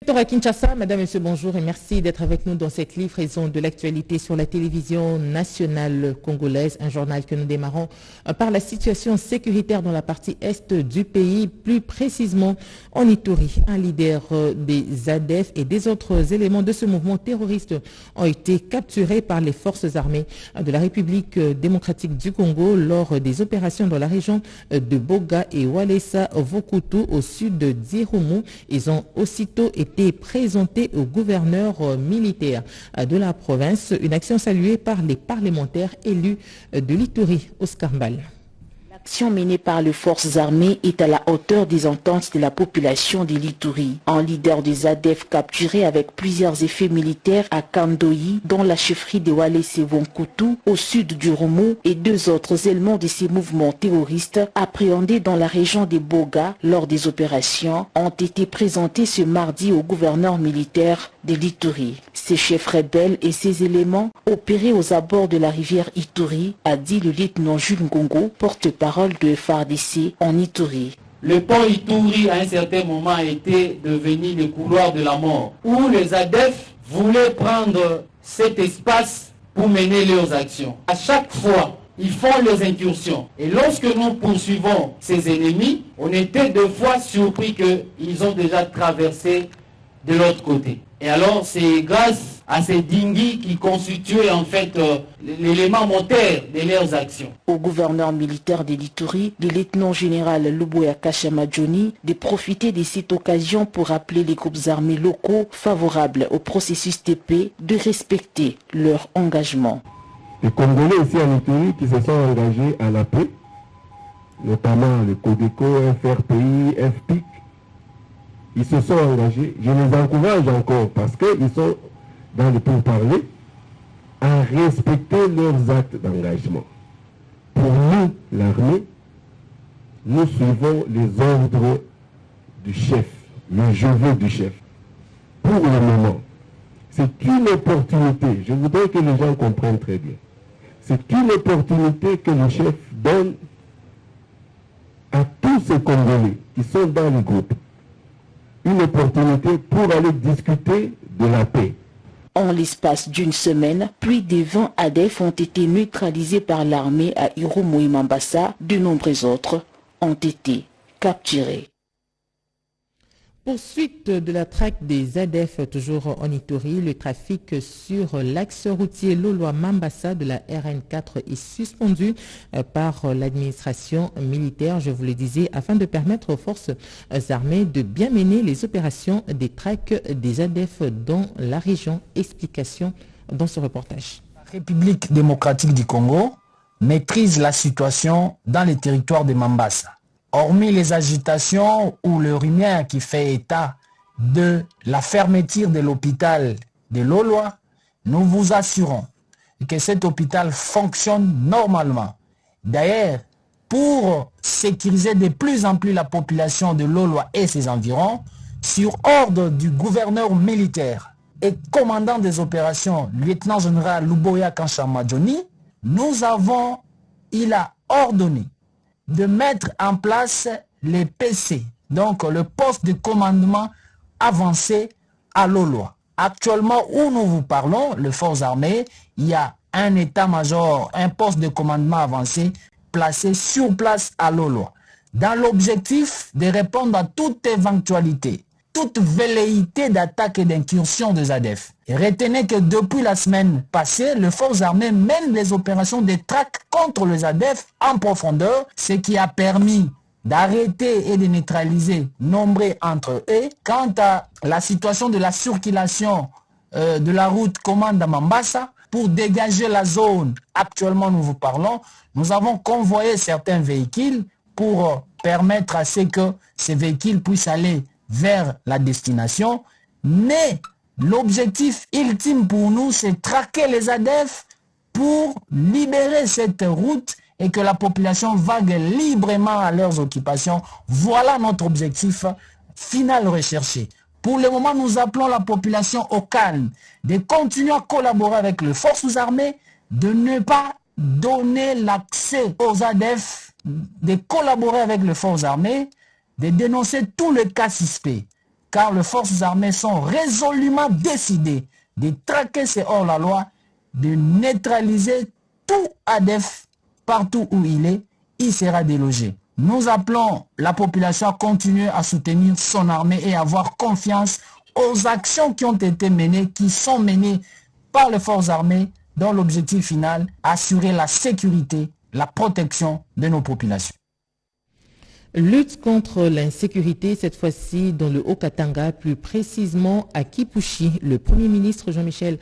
À Kinshasa, Madame, Monsieur, bonjour et merci d'être avec nous dans cette livraison de l'actualité sur la télévision nationale congolaise, un journal que nous démarrons par la situation sécuritaire dans la partie est du pays, plus précisément en Ituri. Un leader des ADF et des autres éléments de ce mouvement terroriste ont été capturés par les forces armées de la République démocratique du Congo lors des opérations dans la région de Boga et Walesa-Vokutu au sud d'Irumu. Ils ont aussitôt été présenté au gouverneur militaire de la province, une action saluée par les parlementaires élus de l'Ituri, Oscar Mbal. L'action menée par les forces armées est à la hauteur des ententes de la population de l'Ituri. Un leader des ADF capturé avec plusieurs effets militaires à Kandoyi, dont la chefferie de Walesa-Vokutu au sud du Rumu, et deux autres éléments de ces mouvements terroristes appréhendés dans la région de Boga lors des opérations ont été présentés ce mardi au gouverneur militaire de l'Ituri. Ces chefs rebelles et ces éléments opéraient aux abords de la rivière Ituri, a dit le lieutenant Jules Ngongo, porte-parole de FARDC en Ituri. Le pont Ituri, à un certain moment, était devenu le couloir de la mort, où les ADF voulaient prendre cet espace pour mener leurs actions. À chaque fois, ils font leurs incursions. Et lorsque nous poursuivons ces ennemis, on était deux fois surpris qu'ils ont déjà traversé de l'autre côté. Et alors, c'est grâce à ces dinghies qui constituaient en fait l'élément moteur de leurs actions. Au gouverneur militaire de l'Ituri, le lieutenant-général Luboya Kashamadjoni, de profiter de cette occasion pour appeler les groupes armés locaux favorables au processus de paix de respecter leur engagement. Les Congolais ici en Ituri qui se sont engagés à la paix, notamment le Codeco, FRPI, FPIC, ils se sont engagés, je les encourage encore parce qu'ils sont dans le pourparlers à respecter leurs actes d'engagement. Pour nous, l'armée, nous suivons les ordres du chef, le je veux du chef. Pour le moment, c'est une opportunité, je voudrais que les gens comprennent très bien, c'est une opportunité que le chef donne à tous ces Congolais qui sont dans le groupe. Une opportunité pour aller discuter de la paix. En l'espace d'une semaine, plus de 20 ADF ont été neutralisés par l'armée à Irumu et Mambasa. De nombreux autres ont été capturés. Poursuite de la traque des ADF toujours en Ituri, le trafic sur l'axe routier Lolwa-Mambasa de la RN4 est suspendu par l'administration militaire, je vous le disais, afin de permettre aux forces armées de bien mener les opérations des traques des ADF dans la région. Explication dans ce reportage. La République démocratique du Congo maîtrise la situation dans les territoires de Mambasa. Hormis les agitations ou le rumeur qui fait état de la fermeture de l'hôpital de Lolwa, nous vous assurons que cet hôpital fonctionne normalement. D'ailleurs, pour sécuriser de plus en plus la population de Lolwa et ses environs, sur ordre du gouverneur militaire et commandant des opérations, lieutenant-général Luboya Kashamadjoni, il a ordonné de mettre en place les PC, donc le poste de commandement avancé à Lolwa. Actuellement, où nous vous parlons, les forces armées, il y a un état-major, un poste de commandement avancé placé sur place à Lolwa, dans l'objectif de répondre à toute éventualité, toute velléité d'attaque et d'incursion des ADF. Et retenez que depuis la semaine passée, les forces armées mènent les opérations de traque contre les ADF en profondeur, ce qui a permis d'arrêter et de neutraliser nombreux entre eux. Quant à la situation de la circulation de la route commande à Mambasa, pour dégager la zone, actuellement nous vous parlons, nous avons convoyé certains véhicules pour permettre à ce que ces véhicules puissent aller vers la destination, mais l'objectif ultime pour nous, c'est traquer les ADF pour libérer cette route et que la population vague librement à leurs occupations. Voilà notre objectif final recherché. Pour le moment, nous appelons la population au calme, de continuer à collaborer avec les forces armées, de ne pas donner l'accès aux ADF, de collaborer avec les forces armées, de dénoncer tous les cas suspects. car les forces armées sont résolument décidées de traquer ces hors-la-loi, de neutraliser tout ADF partout où il sera délogé. Nous appelons la population à continuer à soutenir son armée et à avoir confiance aux actions qui ont été menées, qui sont menées par les forces armées, dont l'objectif final, assurer la sécurité, la protection de nos populations. Lutte contre l'insécurité, cette fois-ci dans le Haut-Katanga, plus précisément à Kipushi. Le Premier ministre Jean-Michel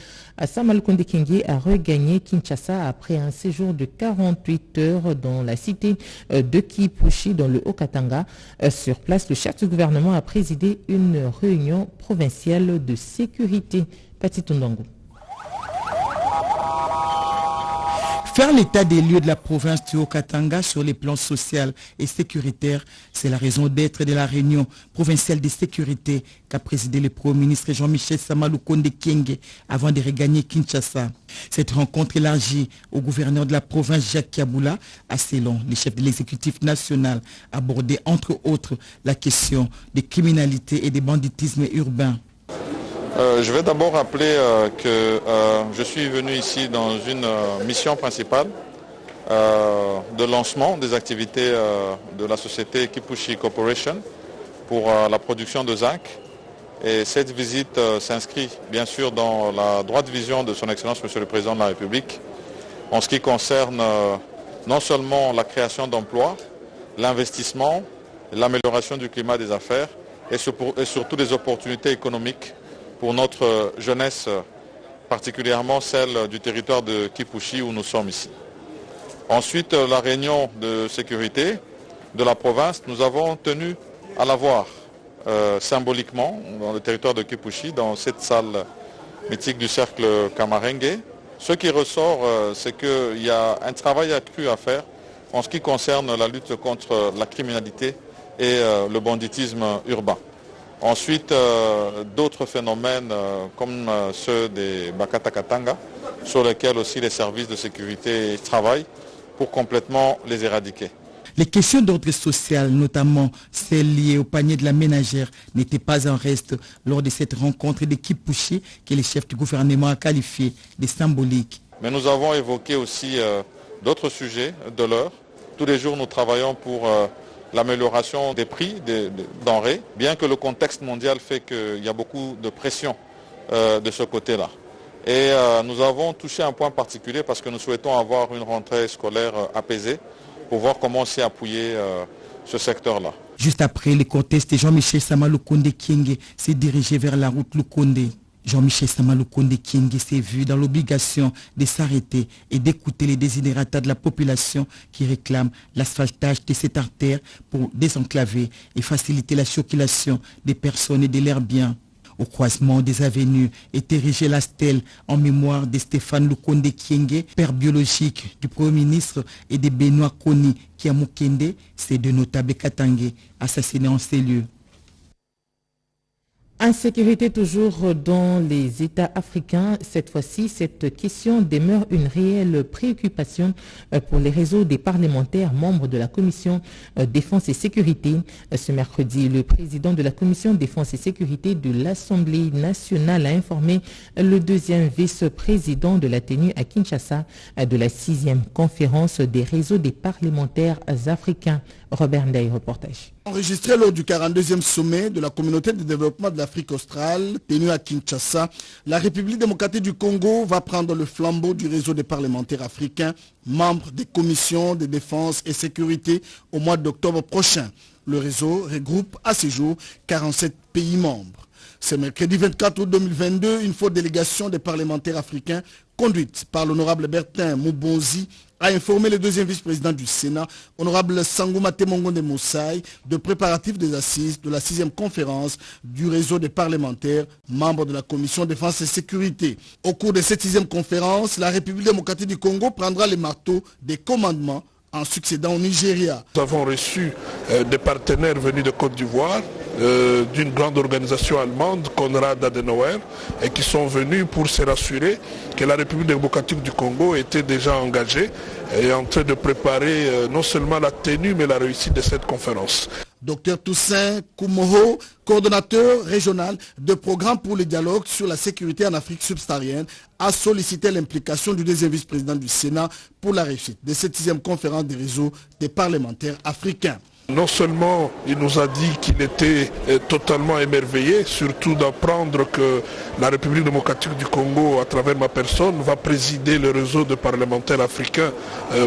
Sama-Lukonde Kyenge a regagné Kinshasa après un séjour de 48 heures dans la cité de Kipushi, dans le Haut-Katanga. Sur place, le chef du gouvernement a présidé une réunion provinciale de sécurité. Pati Tondongo. Faire l'état des lieux de la province du Haut-Katanga sur les plans social et sécuritaire, c'est la raison d'être de la réunion provinciale de sécurité qu'a présidé le Premier ministre Jean-Michel Sama-Lukonde Kyenge avant de regagner Kinshasa. Cette rencontre élargie au gouverneur de la province Jacques Kiaboula a, selon les chefs de l'exécutif national, abordé entre autres la question des criminalités et des banditismes urbains. Je vais d'abord rappeler que je suis venu ici dans une mission principale de lancement des activités de la société Kipushi Corporation pour la production de zinc. Et cette visite s'inscrit bien sûr dans la droite vision de son Excellence Monsieur le Président de la République en ce qui concerne non seulement la création d'emplois, l'investissement, l'amélioration du climat des affaires et surtout des opportunités économiques pour notre jeunesse, particulièrement celle du territoire de Kipushi où nous sommes ici. Ensuite, la réunion de sécurité de la province, nous avons tenu à la voir symboliquement dans le territoire de Kipushi, dans cette salle mythique du cercle Kamarengue. Ce qui ressort, c'est qu'il y a un travail accru à faire en ce qui concerne la lutte contre la criminalité et le banditisme urbain. Ensuite, d'autres phénomènes comme ceux des Bakata Katanga, sur lesquels aussi les services de sécurité travaillent pour complètement les éradiquer. Les questions d'ordre social, notamment celles liées au panier de la ménagère, n'étaient pas en reste lors de cette rencontre de Kipushi que le chef du gouvernement a qualifié de symbolique. Mais nous avons évoqué aussi d'autres sujets de l'heure. Tous les jours, nous travaillons pour l'amélioration des prix des denrées, bien que le contexte mondial fait qu'il y a beaucoup de pression de ce côté-là. Et nous avons touché un point particulier parce que nous souhaitons avoir une rentrée scolaire apaisée pour voir comment aussi appuyer ce secteur-là. Juste après, le cortège de Jean-Michel Sama-Lukonde Kyenge s'est dirigé vers la route Lukonde. Jean-Michel Sama-Lukonde Kyenge s'est vu dans l'obligation de s'arrêter et d'écouter les desiderata de la population qui réclame l'asphaltage de cette artère pour désenclaver et faciliter la circulation des personnes et de leurs biens. Au croisement des avenues est érigée la stèle en mémoire de Stéphane Lukonde Kyenge, père biologique du Premier ministre, et de Benoît Koni Kiamukende, ces deux notables katangais assassinés en ces lieux. Insécurité toujours dans les États africains. Cette fois-ci, cette question demeure une réelle préoccupation pour les réseaux des parlementaires membres de la Commission Défense et Sécurité. Ce mercredi, le président de la Commission Défense et Sécurité de l'Assemblée nationale a informé le deuxième vice-président de la tenue à Kinshasa de la 6e conférence des réseaux des parlementaires africains. Robert Ndeye, reportage. Enregistré lors du 42e sommet de la communauté de développement de l'Afrique australe, tenu à Kinshasa, la République démocratique du Congo va prendre le flambeau du réseau des parlementaires africains, membres des commissions de défense et sécurité au mois d'octobre prochain. Le réseau regroupe à ce jour 47 pays membres. Ce mercredi 24 août 2022, une forte délégation des parlementaires africains, conduite par l'honorable Bertin Moubonzi, a informé le deuxième vice-président du Sénat, honorable Sangouma Temongonde Moussaï, de préparatifs des assises de la 6e conférence du réseau des parlementaires, membres de la Commission Défense et Sécurité. Au cours de cette 6e conférence, la République démocratique du Congo prendra les marteaux des commandements en succédant au Nigeria. Nous avons reçu des partenaires venus de Côte d'Ivoire, d'une grande organisation allemande, Konrad Adenauer, et qui sont venus pour se rassurer que la République démocratique du Congo était déjà engagée et en train de préparer non seulement la tenue mais la réussite de cette conférence. Dr Toussaint Koumoho, coordonnateur régional de programme pour le dialogue sur la sécurité en Afrique subsaharienne, a sollicité l'implication du deuxième vice-président du Sénat pour la réussite de cette 6e conférence des réseaux des parlementaires africains. Non seulement il nous a dit qu'il était totalement émerveillé, surtout d'apprendre que la République démocratique du Congo, à travers ma personne, va présider le réseau de parlementaires africains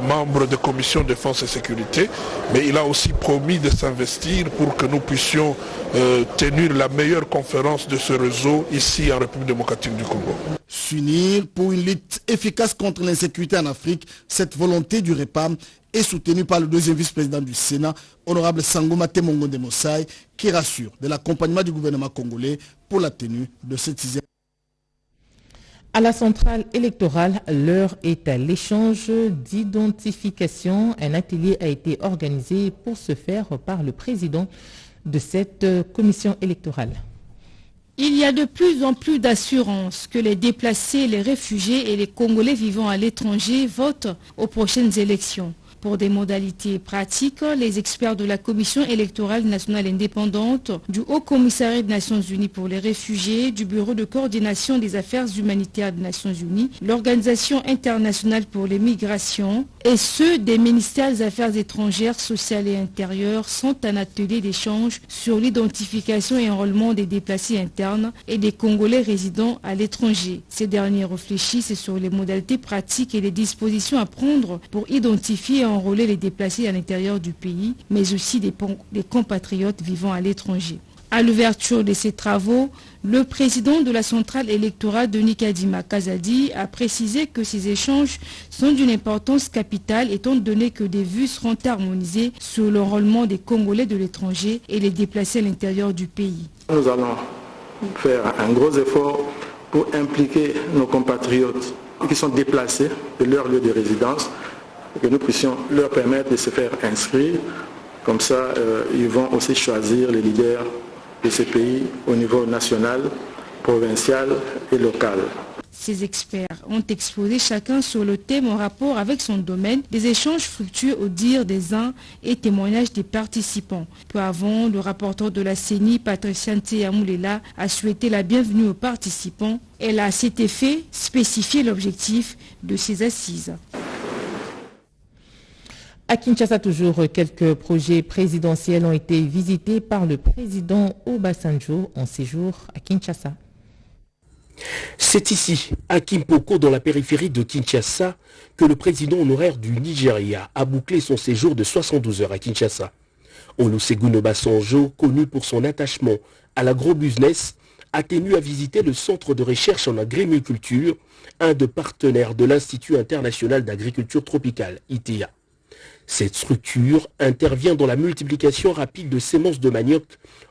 membres de commissions défense et sécurité, mais il a aussi promis de s'investir pour que nous puissions tenir la meilleure conférence de ce réseau ici en République démocratique du Congo. S'unir pour une lutte efficace contre l'insécurité en Afrique, cette volonté du REPAM est soutenue par le deuxième vice-président du Sénat, honorable Sangoma Temongonde Mossai, qui rassure de l'accompagnement du gouvernement congolais pour la tenue de cette 6e. À la centrale électorale, l'heure est à l'échange d'identification. Un atelier a été organisé pour ce faire par le président de cette commission électorale. Il y a de plus en plus d'assurance que les déplacés, les réfugiés et les Congolais vivant à l'étranger votent aux prochaines élections. Pour des modalités pratiques, les experts de la Commission électorale nationale indépendante, du Haut Commissariat des Nations Unies pour les réfugiés, du Bureau de coordination des affaires humanitaires des Nations Unies, l'Organisation internationale pour les migrations et ceux des ministères des Affaires étrangères, sociales et intérieures sont un atelier d'échange sur l'identification et enrôlement des déplacés internes et des Congolais résidant à l'étranger. Ces derniers réfléchissent sur les modalités pratiques et les dispositions à prendre pour identifier et enrôler les déplacés à l'intérieur du pays, mais aussi des compatriotes vivant à l'étranger. À l'ouverture de ces travaux, le président de la centrale électorale de Nikadima Kazadi a précisé que ces échanges sont d'une importance capitale étant donné que des vues seront harmonisées sur l'enrôlement des Congolais de l'étranger et les déplacés à l'intérieur du pays. Nous allons faire un gros effort pour impliquer nos compatriotes qui sont déplacés de leur lieu de résidence, que nous puissions leur permettre de se faire inscrire. Comme ça, ils vont aussi choisir les leaders de ce pays au niveau national, provincial et local. Ces experts ont exposé chacun sur le thème en rapport avec son domaine, des échanges fructueux au dire des uns et témoignages des participants. Peu avant, le rapporteur de la CENI, Patricia Nteyamoulela, a souhaité la bienvenue aux participants. Elle a à cet effet spécifié l'objectif de ces assises. À Kinshasa, toujours, quelques projets présidentiels ont été visités par le président Obasanjo en séjour à Kinshasa. C'est ici, à Kimpoko, dans la périphérie de Kinshasa, que le président honoraire du Nigeria a bouclé son séjour de 72 heures à Kinshasa. Olusegun Obasanjo, connu pour son attachement à l'agro-business, a tenu à visiter le centre de recherche en agriculture, un des partenaires de l'Institut international d'agriculture tropicale, ITA. Cette structure intervient dans la multiplication rapide de semences de manioc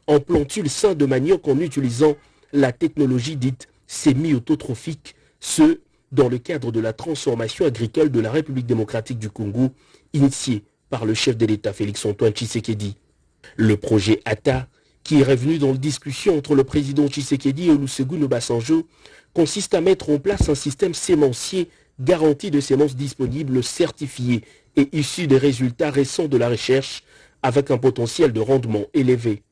en plantules sains de manioc en utilisant la technologie dite semi-autotrophique, ce dans le cadre de la transformation agricole de la République démocratique du Congo, initiée par le chef de l'État Félix-Antoine Tshisekedi. Le projet ATA, qui est revenu dans la discussion entre le président Tshisekedi et Olusegun Obasanjo, consiste à mettre en place un système sémencier garanti de semences disponibles certifiées et issues des résultats récents de la recherche avec un potentiel de rendement élevé.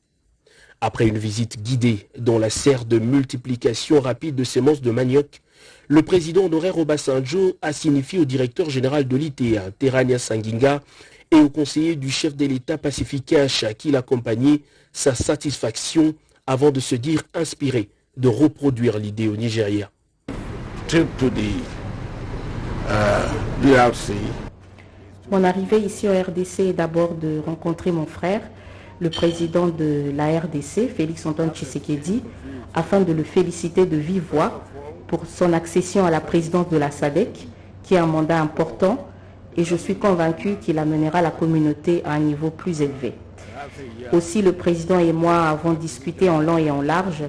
Après une visite guidée dans la serre de multiplication rapide de semences de manioc, le président honoraire Obasanjo a signifié au directeur général de l'ITA, Terania Sanginga, et au conseiller du chef de l'État Pacifique Acha, qui l'accompagnait, sa satisfaction avant de se dire inspiré de reproduire l'idée au Nigeria. Mon arrivée ici au RDC est d'abord de rencontrer mon frère, le président de la RDC, Félix-Antoine Tshisekedi, afin de le féliciter de vive voix pour son accession à la présidence de la SADC, qui est un mandat important, et je suis convaincu qu'il amènera la communauté à un niveau plus élevé. Aussi, le président et moi avons discuté en long et en large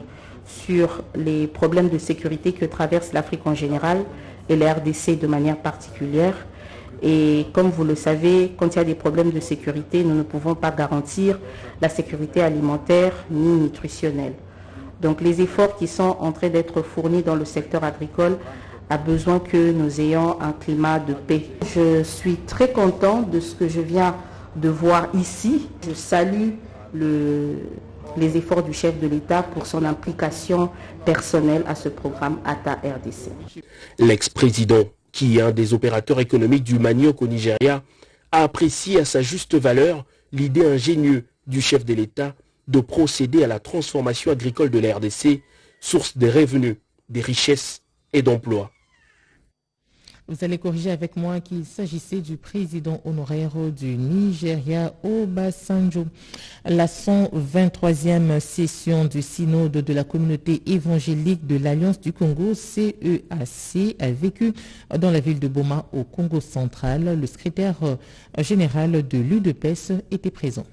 sur les problèmes de sécurité que traverse l'Afrique en général et la RDC de manière particulière. Et comme vous le savez, quand il y a des problèmes de sécurité, nous ne pouvons pas garantir la sécurité alimentaire ni nutritionnelle. Donc les efforts qui sont en train d'être fournis dans le secteur agricole a besoin que nous ayons un climat de paix. Je suis très content de ce que je viens de voir ici. Je salue les efforts du chef de l'État pour son implication personnelle à ce programme ATA RDC. L'ex-président, qui est un des opérateurs économiques du manioc au Nigeria, a apprécié à sa juste valeur l'idée ingénieuse du chef de l'État de procéder à la transformation agricole de la RDC, source des revenus, des richesses et d'emplois. Vous allez corriger avec moi qu'il s'agissait du président honoraire du Nigeria, Obasanjo. La 123e session du synode de la communauté évangélique de l'Alliance du Congo, CEAC, a vécu dans la ville de Boma au Congo central. Le secrétaire général de l'UDPS était présent.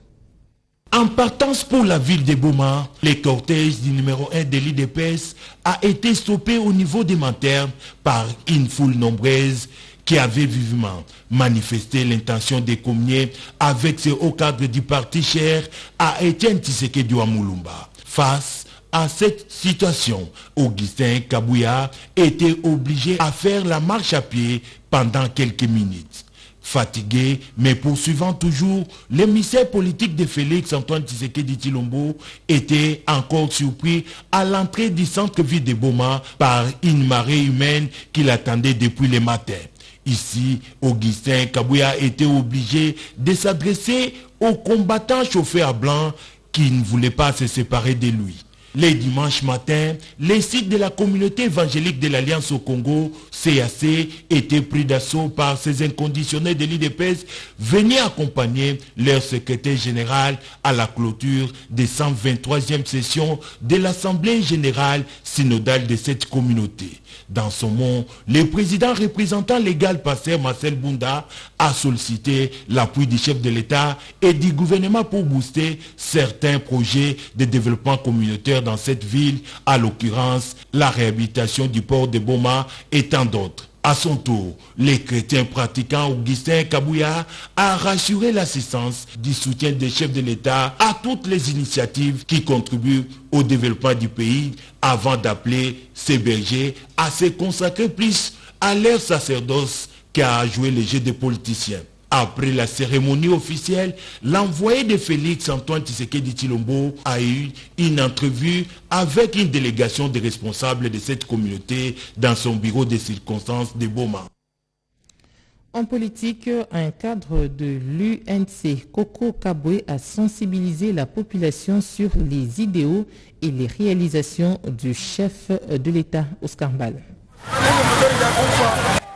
En partance pour la ville de Boma, le cortège du numéro 1 de l'UDPS a été stoppé au niveau des Manterres par une foule nombreuse qui avait vivement manifesté l'intention de communier avec ce haut cadre du parti cher à Etienne Tshisekedi Mulumba. Face à cette situation, Augustin Kabouya était obligé à faire la marche à pied pendant quelques minutes. Fatigué, mais poursuivant toujours, l'émissaire politique de Félix Antoine Tshisekedi Tshilombo était encore surpris à l'entrée du centre-ville de Boma par une marée humaine qui l'attendait depuis le matin. Ici, Augustin Kabouya était obligé de s'adresser aux combattants chauffeurs blancs qui ne voulaient pas se séparer de lui. Les dimanches matins, les sites de la communauté évangélique de l'Alliance au Congo, CAC, étaient pris d'assaut par ces inconditionnels de l'UDPS venus accompagner leur secrétaire général à la clôture des 123e sessions de l'Assemblée générale synodale de cette communauté. Dans son mot, le président représentant légal pasteur Marcel Bunda a sollicité l'appui du chef de l'État et du gouvernement pour booster certains projets de développement communautaire dans cette ville, à l'occurrence la réhabilitation du port de Boma et tant d'autres. À son tour, les chrétiens pratiquants Augustin Kabouya a rassuré l'assistance du soutien des chefs de l'État à toutes les initiatives qui contribuent au développement du pays avant d'appeler ces bergers à se consacrer plus à leur sacerdoce qu'à jouer les jeux des politiciens. Après la cérémonie officielle, l'envoyé de Félix Antoine Tshisekedi Tshilombo a eu une entrevue avec une délégation des responsables de cette communauté dans son bureau de circonstances de Boma. En politique, un cadre de l'UNC, Koko Kabwe, a sensibilisé la population sur les idéaux et les réalisations du chef de l'État, Oscar Mbal.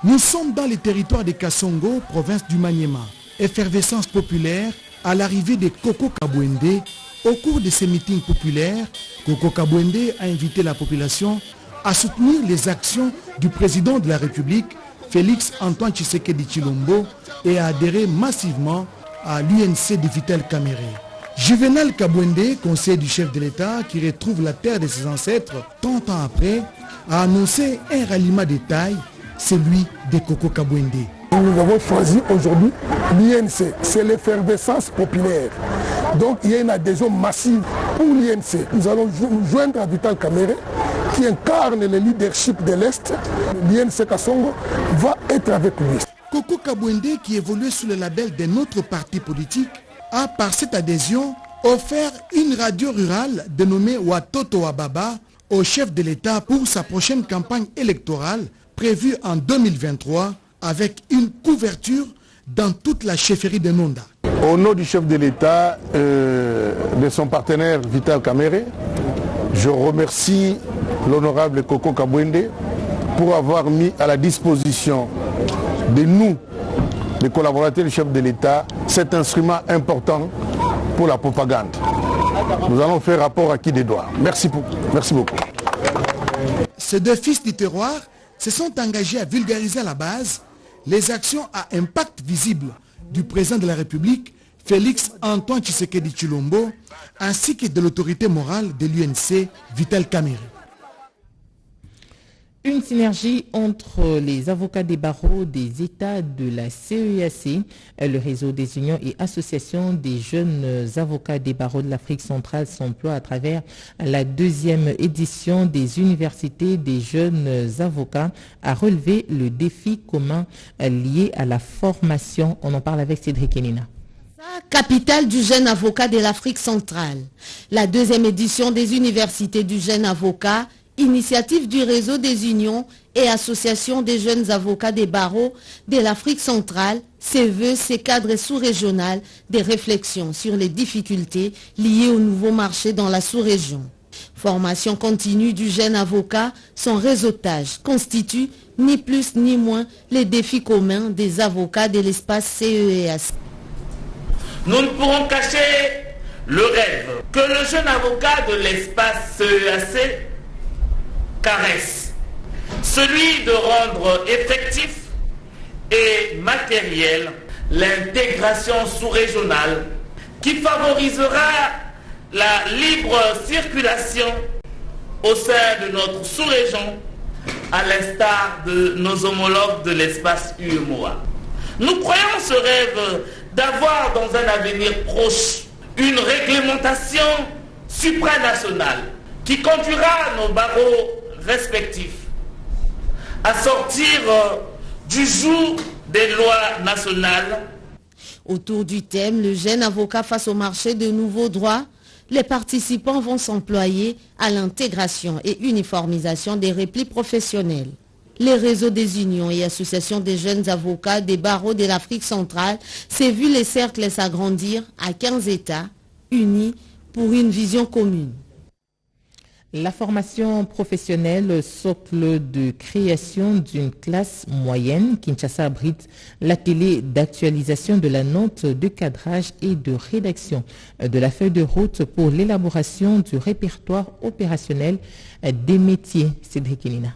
Nous sommes dans les territoires de Kassongo, province du Maniema. Effervescence populaire à l'arrivée de Koko Kabwende. Au cours de ces meetings populaires, Koko Kabwende a invité la population à soutenir les actions du président de la République, Félix Antoine Tshisekedi Tshilombo, et à adhérer massivement à l'UNC de Vital Kamerhe. Juvenal Kabwende, conseiller du chef de l'État qui retrouve la terre de ses ancêtres tant de temps après, a annoncé un ralliement de taille, celui de Koko Kabwende. Nous avons choisi aujourd'hui l'INC, c'est l'effervescence populaire. Donc il y a une adhésion massive pour l'INC. Nous allons nous joindre à Vital Kamerhe qui incarne le leadership de l'Est. L'INC Kassongo va être avec lui. Koko Kabwende, qui évolue sous le label d'un autre parti politique, a par cette adhésion offert une radio rurale dénommée Watoto Wababa au chef de l'État pour sa prochaine campagne électorale prévue en 2023 avec une couverture dans toute la chefferie de Nonda. Au nom du chef de l'État, de son partenaire Vital Kamerhe, je remercie l'honorable Koko Kabwende pour avoir mis à la disposition de nous, les collaborateurs du chef de l'État, cet instrument important pour la propagande. Nous allons faire rapport à qui des doigts. Merci beaucoup. Ces deux fils du terroir se sont engagés à vulgariser à la base les actions à impact visible du président de la République, Félix Antoine Tshisekedi Tshilombo, ainsi que de l'autorité morale de l'UNC, Vital Kamerhe. Une synergie entre les avocats des barreaux des États de la CEAC, le réseau des unions et associations des jeunes avocats des barreaux de l'Afrique centrale s'emploie à travers la 2e édition des universités des jeunes avocats à relever le défi commun lié à la formation. On en parle avec Cédric Enina. Capitale du jeune avocat de l'Afrique centrale. La deuxième édition des universités du jeune avocat, initiative du réseau des unions et associations des jeunes avocats des barreaux de l'Afrique centrale, se veut ces cadres sous-régional des réflexions sur les difficultés liées au nouveau marché dans la sous-région. Formation continue du jeune avocat, son réseautage constitue ni plus ni moins les défis communs des avocats de l'espace CEEAC. Nous ne pourrons cacher le rêve que le jeune avocat de l'espace CEEAC caresse, celui de rendre effectif et matériel l'intégration sous-régionale qui favorisera la libre circulation au sein de notre sous-région à l'instar de nos homologues de l'espace UEMOA. Nous croyons ce rêve d'avoir dans un avenir proche une réglementation supranationale qui conduira nos barreaux respectifs à sortir du joug des lois nationales. Autour du thème « Le jeune avocat face au marché de nouveaux droits », les participants vont s'employer à l'intégration et uniformisation des replis professionnels. Les réseaux des unions et associations des jeunes avocats des barreaux de l'Afrique centrale s'est vu les cercles s'agrandir à 15 États unis pour une vision commune. La formation professionnelle, socle de création d'une classe moyenne, Kinshasa abrite l'atelier d'actualisation de la note de cadrage et de rédaction de la feuille de route pour l'élaboration du répertoire opérationnel des métiers. Cédric Nina.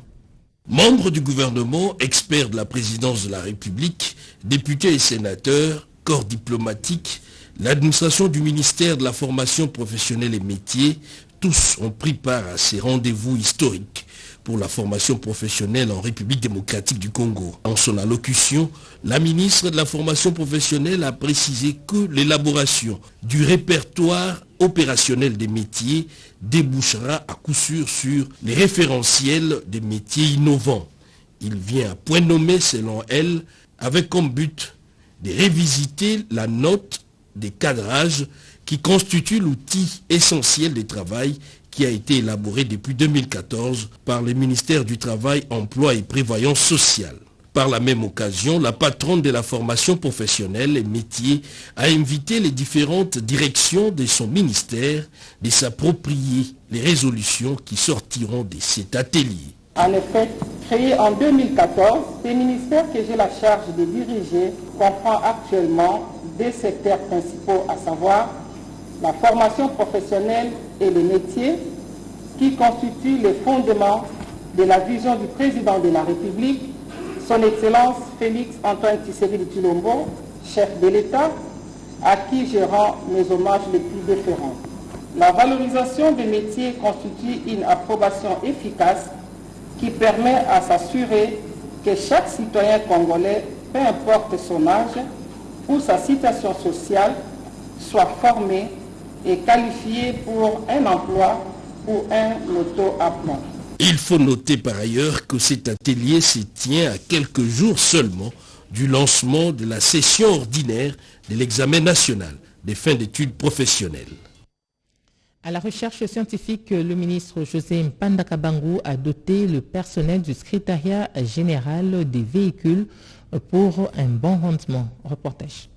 Membres du gouvernement, experts de la présidence de la République, députés et sénateurs, corps diplomatique, l'administration du ministère de la formation professionnelle et métiers, tous ont pris part à ces rendez-vous historiques pour la formation professionnelle en République démocratique du Congo. En son allocution, la ministre de la formation professionnelle a précisé que l'élaboration du répertoire opérationnel des métiers débouchera à coup sûr sur les référentiels des métiers innovants. Il vient à point nommé, selon elle, avec comme but de révisiter la note des cadrages qui constitue l'outil essentiel du travail qui a été élaboré depuis 2014 par le ministère du Travail, Emploi et Prévoyance sociale. Par la même occasion, la patronne de la formation professionnelle et métiers a invité les différentes directions de son ministère de s'approprier les résolutions qui sortiront de cet atelier. En effet, créé en 2014, le ministère que j'ai la charge de diriger comprend actuellement deux secteurs principaux, à savoir la formation professionnelle et les métiers, qui constituent les fondements de la vision du président de la République, son Excellence Félix Antoine Tshisekedi Tshilombo, chef de l'État, à qui je rends mes hommages les plus déférents. La valorisation des métiers constitue une approbation efficace qui permet à s'assurer que chaque citoyen congolais, peu importe son âge ou sa situation sociale, soit formé et qualifié pour un emploi ou un auto-emploi. Il faut noter par ailleurs que cet atelier se tient à quelques jours seulement du lancement de la session ordinaire de l'examen national des fins d'études professionnelles. À la recherche scientifique, le ministre José Mpanda Kabangu a doté le personnel du secrétariat général des véhicules pour un bon rendement. Reportage.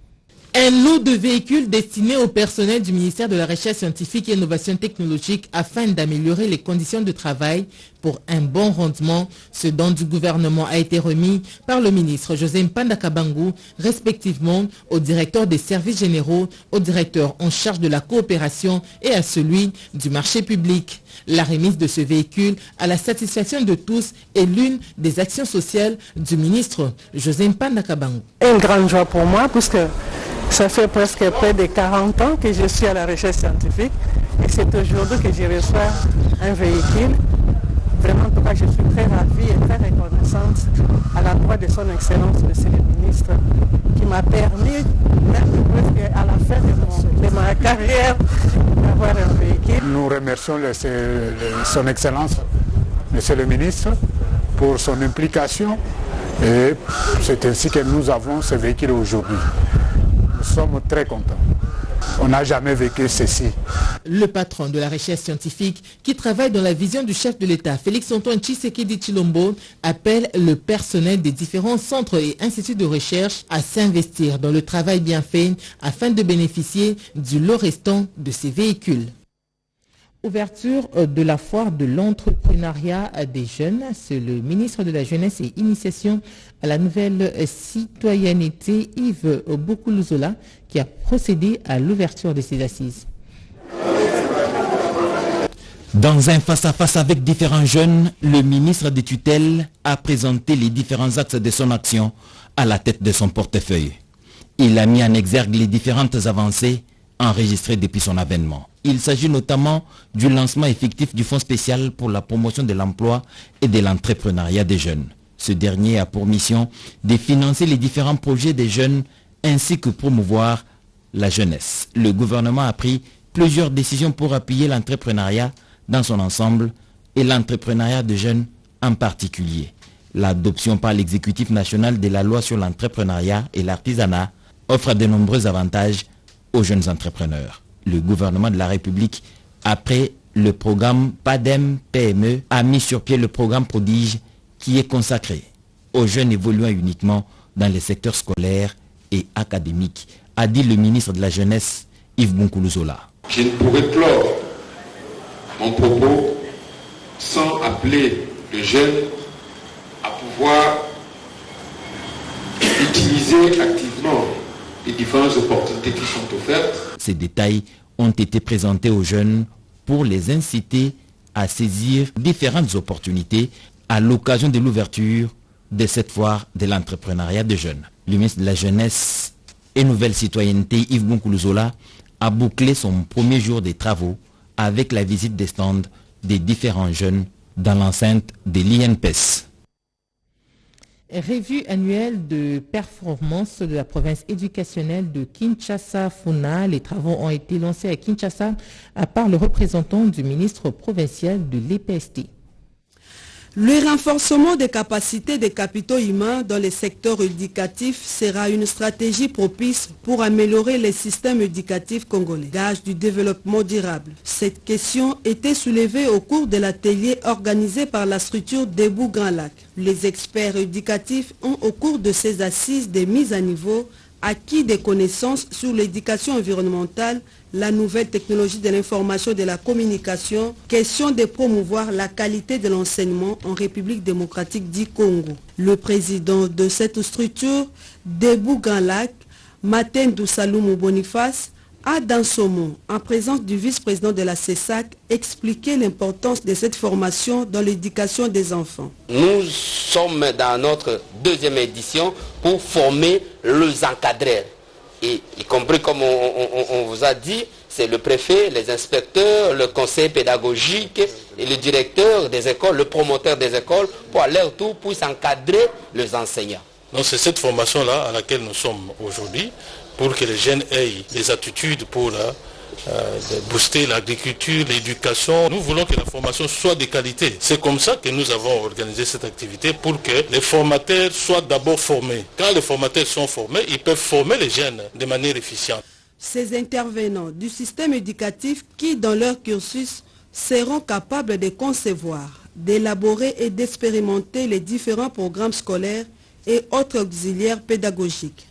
Un lot de véhicules destinés au personnel du ministère de la Recherche scientifique et Innovation technologique afin d'améliorer les conditions de travail pour un bon rendement. Ce don du gouvernement a été remis par le ministre José Mpanda Kabangu, respectivement au directeur des services généraux, au directeur en charge de la coopération et à celui du marché public. La remise de ce véhicule à la satisfaction de tous est l'une des actions sociales du ministre José Mpanda Kabangu. Une grande joie pour moi puisque ça fait presque près de 40 ans que je suis à la recherche scientifique et c'est aujourd'hui que je reçois un véhicule. Vraiment, en tout cas, je suis très ravie et très reconnaissante à l'endroit de son Excellence, Monsieur le Ministre, qui m'a permis, même presque à la fin de ma carrière, d'avoir un véhicule. Nous remercions son Excellence, Monsieur le Ministre, pour son implication et c'est ainsi que nous avons ce véhicule aujourd'hui. nous sommes très contents. On n'a jamais vécu ceci. Le patron de la recherche scientifique qui travaille dans la vision du chef de l'État, Félix-Antoine Tshisekedi Tshilombo, appelle le personnel des différents centres et instituts de recherche à s'investir dans le travail bien fait afin de bénéficier du lot restant de ces véhicules. Ouverture de la foire de l'entrepreneuriat des jeunes. C'est le ministre de la Jeunesse et Initiation à la nouvelle citoyenneté, Yves Boukoulouzola, qui a procédé à l'ouverture de ces assises. Dans un face-à-face avec différents jeunes, le ministre des tutelles a présenté les différents axes de son action à la tête de son portefeuille. Il a mis en exergue les différentes avancées enregistrées depuis son avènement. Il s'agit notamment du lancement effectif du Fonds spécial pour la promotion de l'emploi et de l'entrepreneuriat des jeunes. Ce dernier a pour mission de financer les différents projets des jeunes ainsi que promouvoir la jeunesse. Le gouvernement a pris plusieurs décisions pour appuyer l'entrepreneuriat dans son ensemble et l'entrepreneuriat des jeunes en particulier. L'adoption par l'exécutif national de la loi sur l'entrepreneuriat et l'artisanat offre de nombreux avantages aux jeunes entrepreneurs. Le gouvernement de la République, après le programme PADEM-PME, a mis sur pied le programme Prodige qui est consacré aux jeunes évoluant uniquement dans les secteurs scolaires et académiques, a dit le ministre de la Jeunesse, Yves Boukoulouzola. Je ne pourrais clore mon propos sans appeler les jeunes à pouvoir utiliser activement les différentes opportunités qui sont offertes. Ces détails ont été présentés aux jeunes pour les inciter à saisir différentes opportunités à l'occasion de l'ouverture de cette foire de l'entrepreneuriat des jeunes. Le ministre de la Jeunesse et Nouvelle Citoyenneté, Yves Boukoulouzola, a bouclé son premier jour des travaux avec la visite des stands des différents jeunes dans l'enceinte de l'INPES. Revue annuelle de performance de la province éducationnelle de Kinshasa-Funa. Les travaux ont été lancés à Kinshasa par le représentant du ministre provincial de l'EPST. Le renforcement des capacités des capitaux humains dans les secteurs éducatifs sera une stratégie propice pour améliorer les systèmes éducatifs congolais, gage du développement durable. Cette question était soulevée au cours de l'atelier organisé par la structure Debout Grand Lac. Les experts éducatifs ont au cours de ces assises de mise à niveau acquis des connaissances sur l'éducation environnementale, la nouvelle technologie de l'information et de la communication, question de promouvoir la qualité de l'enseignement en République démocratique du Congo. Le président de cette structure, Debout Grand Lac, Matendou Saloumou Boniface, a dans son mot, en présence du vice-président de la CESAC, expliqué l'importance de cette formation dans l'éducation des enfants. Nous sommes dans notre deuxième édition pour former les encadreurs. Et y compris, comme on vous a dit, c'est le préfet, les inspecteurs, le conseil pédagogique et le directeur des écoles, le promoteur des écoles, pour à leur tour puissent encadrer les enseignants. Donc c'est cette formation-là à laquelle nous sommes aujourd'hui, pour que les jeunes aient des attitudes pour booster l'agriculture, l'éducation. Nous voulons que la formation soit de qualité. C'est comme ça que nous avons organisé cette activité, pour que les formateurs soient d'abord formés. Quand les formateurs sont formés, ils peuvent former les jeunes de manière efficiente. Ces intervenants du système éducatif qui, dans leur cursus, seront capables de concevoir, d'élaborer et d'expérimenter les différents programmes scolaires et autres auxiliaires pédagogiques.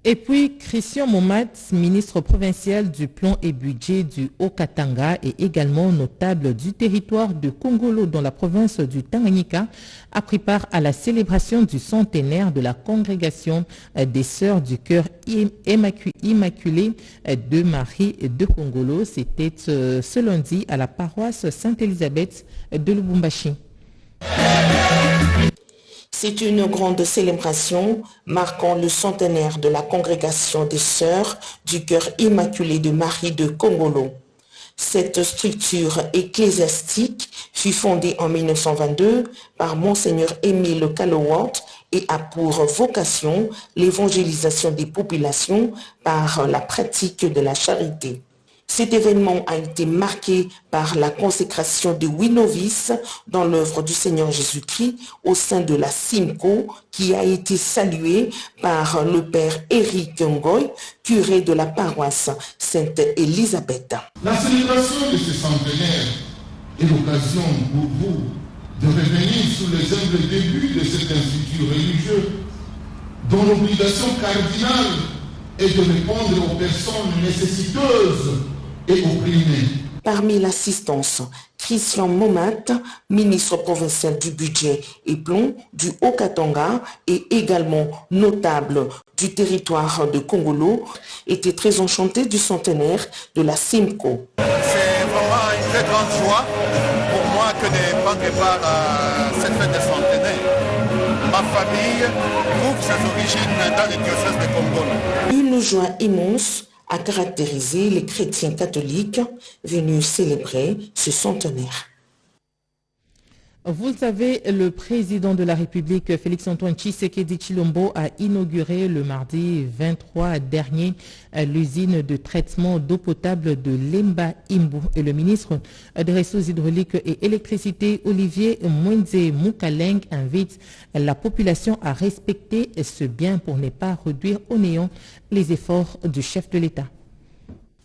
Et puis, Christian Momat, ministre provincial du plan et budget du Haut-Katanga et également notable du territoire de Kongolo dans la province du Tanganyika, a pris part à la célébration du centenaire de la congrégation des Sœurs du Cœur Immaculé de Marie de Kongolo. C'était ce lundi à la paroisse Sainte-Élisabeth de Lubumbashi. C'est une grande célébration marquant le centenaire de la congrégation des Sœurs du Cœur Immaculé de Marie de Kongolo. Cette structure ecclésiastique fut fondée en 1922 par Monseigneur Émile Kalowant et a pour vocation l'évangélisation des populations par la pratique de la charité. Cet événement a été marqué par la consécration de 8 novices dans l'œuvre du Seigneur Jésus-Christ au sein de la SIMCO, qui a été saluée par le père Eric Ngoy, curé de la paroisse Sainte-Élisabeth. La célébration de ce centenaire est l'occasion pour vous de revenir sur les humbles débuts de cet institut religieux, dont l'obligation cardinale est de répondre aux personnes nécessiteuses et opprimées. Parmi l'assistance, Christian Momat, ministre provincial du budget et plomb du Haut-Katanga et également notable du territoire de Congolo, était très enchanté du centenaire de la SIMCO. C'est vraiment une très grande joie pour moi que de prendre part à cette fête de centenaire. Ma famille trouve ses origines dans le diocèse de Congolo. Une joie immense a caractérisé les chrétiens catholiques venus célébrer ce centenaire. Vous le savez, le président de la République, Félix-Antoine Tshisekedi Tshilombo, a inauguré le mardi 23 dernier l'usine de traitement d'eau potable de Lemba Imbu. Et le ministre des Ressources hydrauliques et électricité, Olivier Mwenze Mukaleng, invite la population à respecter ce bien pour ne pas réduire au néant les efforts du chef de l'État.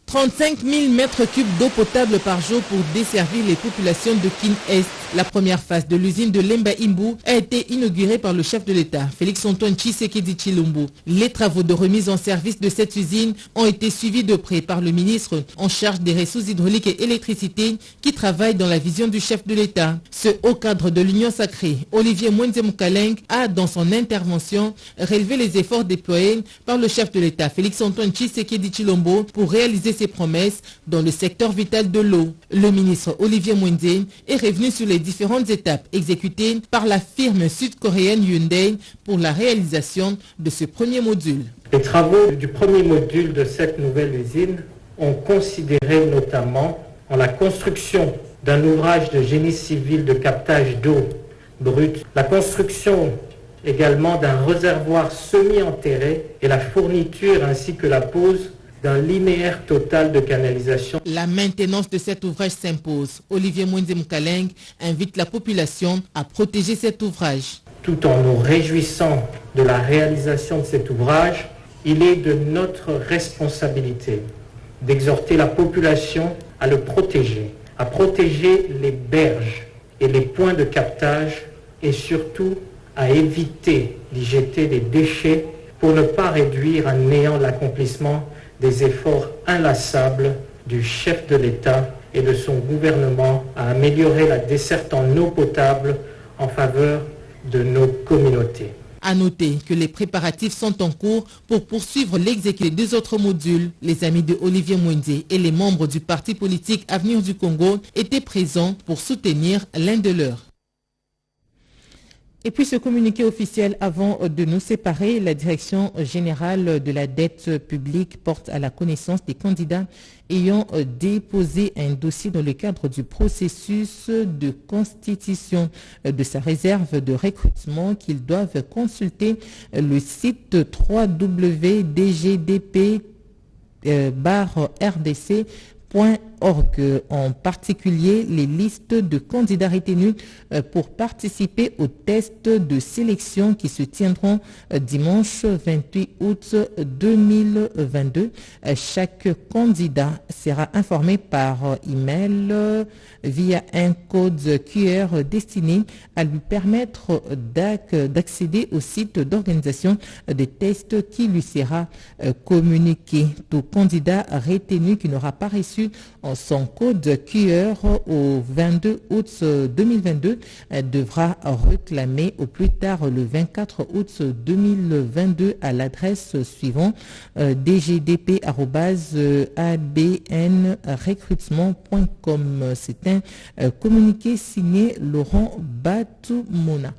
35 000 mètres cubes d'eau potable par jour pour desservir les populations de Kin-Est. La première phase de l'usine de Lemba Imbu a été inaugurée par le chef de l'État, Félix-Antoine Tshisekedi Tshilombo. Les travaux de remise en service de cette usine ont été suivis de près par le ministre en charge des ressources hydrauliques et électricité qui travaille dans la vision du chef de l'État. Ce haut cadre de l'Union sacrée, Olivier Mwenze Mukaleng, a dans son intervention relevé les efforts déployés par le chef de l'État, Félix-Antoine Tshisekedi Tshilombo, pour réaliser ses promesses dans le secteur vital de l'eau. Le ministre Olivier Mwenze est revenu sur les différentes étapes exécutées par la firme sud-coréenne Hyundai pour la réalisation de ce premier module. Les travaux du premier module de cette nouvelle usine ont considéré notamment en la construction d'un ouvrage de génie civil de captage d'eau brute, la construction également d'un réservoir semi-enterré et la fourniture ainsi que la pose d'un linéaire total de canalisation. La maintenance de cet ouvrage s'impose. Olivier Mwenze Mukaleng invite la population à protéger cet ouvrage. Tout en nous réjouissant de la réalisation de cet ouvrage, il est de notre responsabilité d'exhorter la population à le protéger, à protéger les berges et les points de captage et surtout à éviter d'y jeter des déchets pour ne pas réduire à néant l'accomplissement des efforts inlassables du chef de l'État et de son gouvernement à améliorer la desserte en eau potable en faveur de nos communautés. À noter que les préparatifs sont en cours pour poursuivre l'exécution des autres modules. Les amis de Olivier Mwenze et les membres du parti politique Avenir du Congo étaient présents pour soutenir l'un de leurs. Et puis ce communiqué officiel avant de nous séparer, la Direction générale de la dette publique porte à la connaissance des candidats ayant déposé un dossier dans le cadre du processus de constitution de sa réserve de recrutement qu'ils doivent consulter le site www.dgdp-rdc.org, en particulier les listes de candidats retenus pour participer aux tests de sélection qui se tiendront dimanche 28 août 2022. Chaque candidat sera informé par email via un code QR destiné à lui permettre d'accéder au site d'organisation des tests qui lui sera communiqué. Tout candidat retenu qui n'aura pas reçu son code QR au 22 août 2022 devra réclamer au plus tard le 24 août 2022 à l'adresse suivante dgdp@abnrecrutement.com. C'est un communiqué signé Laurent Batoumona.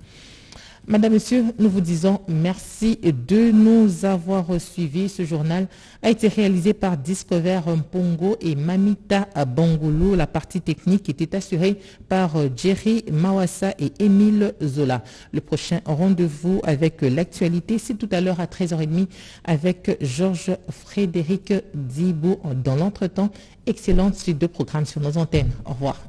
Madame, Monsieur, nous vous disons merci de nous avoir suivis. Ce journal a été réalisé par Discover Mpongo et Mamita Bangoulou. La partie technique était assurée par Jerry Mawassa et Émile Zola. Le prochain rendez-vous avec l'actualité, c'est tout à l'heure à 13h30 avec Georges Frédéric Dibou. Dans l'entretemps, excellente suite de programmes sur nos antennes. Au revoir.